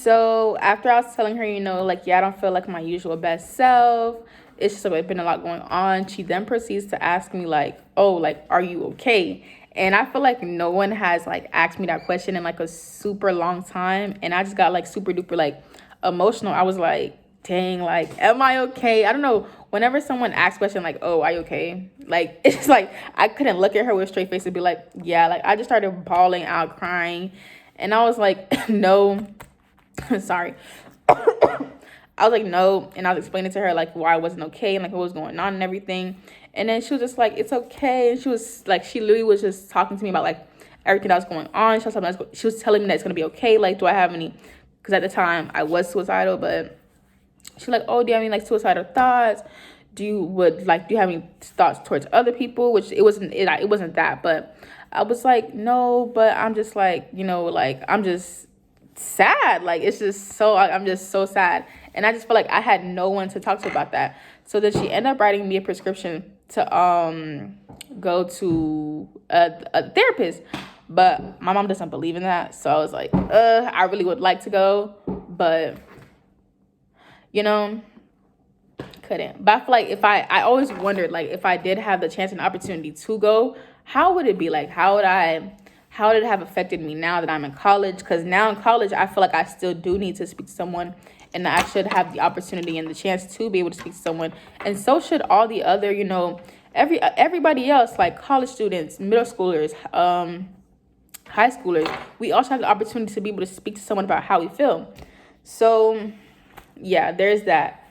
So after I was telling her, like, yeah, I don't feel like my usual best self. It's just been a lot going on. She then proceeds to ask me like, oh, like, are you okay? And I feel like no one has like asked me that question in like a super long time. And I just got like super duper like emotional. I was like, dang, like, am I okay? I don't know. Whenever someone asks a question like, oh, are you okay? Like, it's just like I couldn't look at her with a straight face and be like, yeah, like I just started bawling out, crying. And I was like, no. Sorry. I was like, no. And I was explaining to her, like, why I wasn't okay and, like, what was going on and everything. And then she was just like, it's okay. And she was, like, she literally was just talking to me about, like, everything that was going on. She was telling me that it's going to be okay. Like, do I have any, because at the time I was suicidal, but she's like, oh, do you have any, like, suicidal thoughts? Do you have any thoughts towards other people? Which it wasn't that. But I was like, no, but I'm just, like, like, I'm just sad. Like, it's just I'm just so sad. And I just feel like I had no one to talk to about that. So then she ended up writing me a prescription to go to a therapist. But my mom doesn't believe in that. So I was like, I really would like to go, but couldn't. But I feel like I always wondered, like, if I did have the chance and opportunity to go, how would it be? Like, how did it have affected me now that I'm in college? Because now in college, I feel like I still do need to speak to someone, and I should have the opportunity and the chance to be able to speak to someone. And so should all the other, everybody else, like college students, middle schoolers, high schoolers. We also have the opportunity to be able to speak to someone about how we feel. So, yeah, there's that.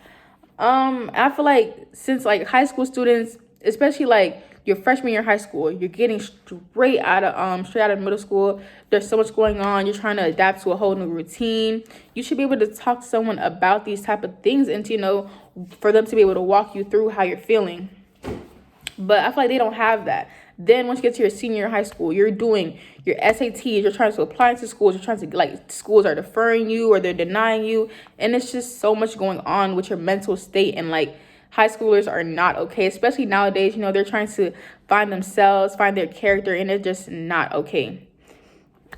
I feel like since like high school students, especially like your freshman year of high school, you're getting straight out of middle school. There's so much going on. You're trying to adapt to a whole new routine. You should be able to talk to someone about these type of things and for them to be able to walk you through how you're feeling. But I feel like they don't have that. Then once you get to your senior year of high school, you're doing your SATs, you're trying to apply to schools, you're trying to, like, schools are deferring you or they're denying you. And it's just so much going on with your mental state. And, like, high schoolers are not okay, especially nowadays. They're trying to find themselves, find their character, and it's just not okay.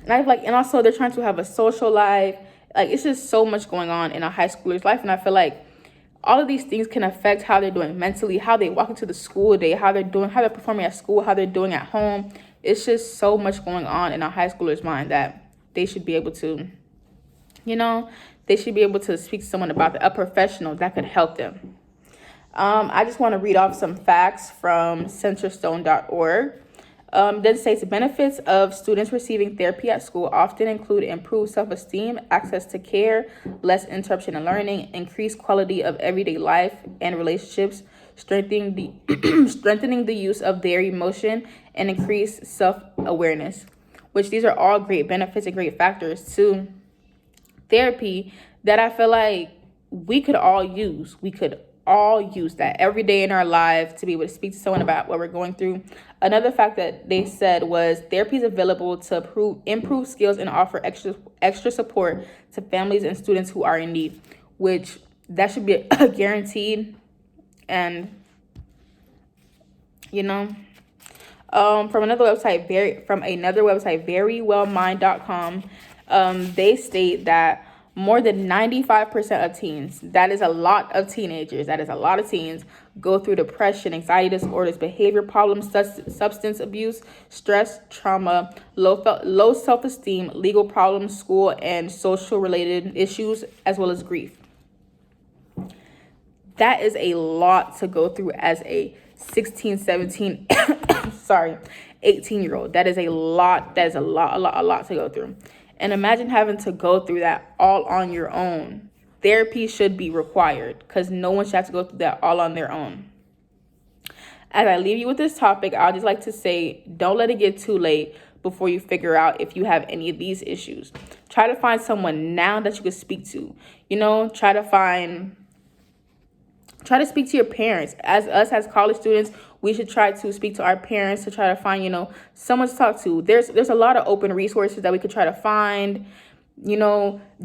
And also they're trying to have a social life. Like, it's just so much going on in a high schooler's life. And I feel like all of these things can affect how they're doing mentally, how they walk into the school day, how they're performing at school, how they're doing at home. It's just so much going on in a high schooler's mind that they should be able to, they should be able to speak to someone about a professional that could help them. I just want to read off some facts from centerstone.org. Then states the benefits of students receiving therapy at school often include improved self-esteem, access to care, less interruption in learning, increased quality of everyday life and relationships, strengthening the use of their emotion, and increased self-awareness, which these are all great benefits and great factors to therapy that I feel like we could all use. We could all use that every day in our lives to be able to speak to someone about what we're going through. Another fact that they said was therapy is available to improve skills and offer extra support to families and students who are in need, which that should be guaranteed. And from another website, verywellmind.com, they state that more than 95% of teens, that is a lot of teenagers, that is a lot of teens, go through depression, anxiety disorders, behavior problems, substance abuse, stress, trauma, low self-esteem, legal problems, school and social related issues, as well as grief. That is a lot to go through as a 16, 17, 18-year-old. That is a lot to go through. And imagine having to go through that all on your own. Therapy should be required because no one should have to go through that all on their own. As I leave you with this topic, I'd just like to say, don't let it get too late before you figure out if you have any of these issues. Try to find someone now that you can speak to. Try to speak to your parents. As college students, we should try to speak to our parents to try to find, someone to talk to. There's a lot of open resources that we could try to find.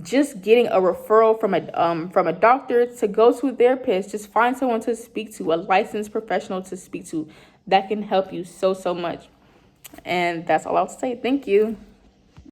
Just getting a referral from a doctor to go to a therapist. Just find someone to speak to, a licensed professional to speak to. That can help you so much. And that's all I'll say. Thank you.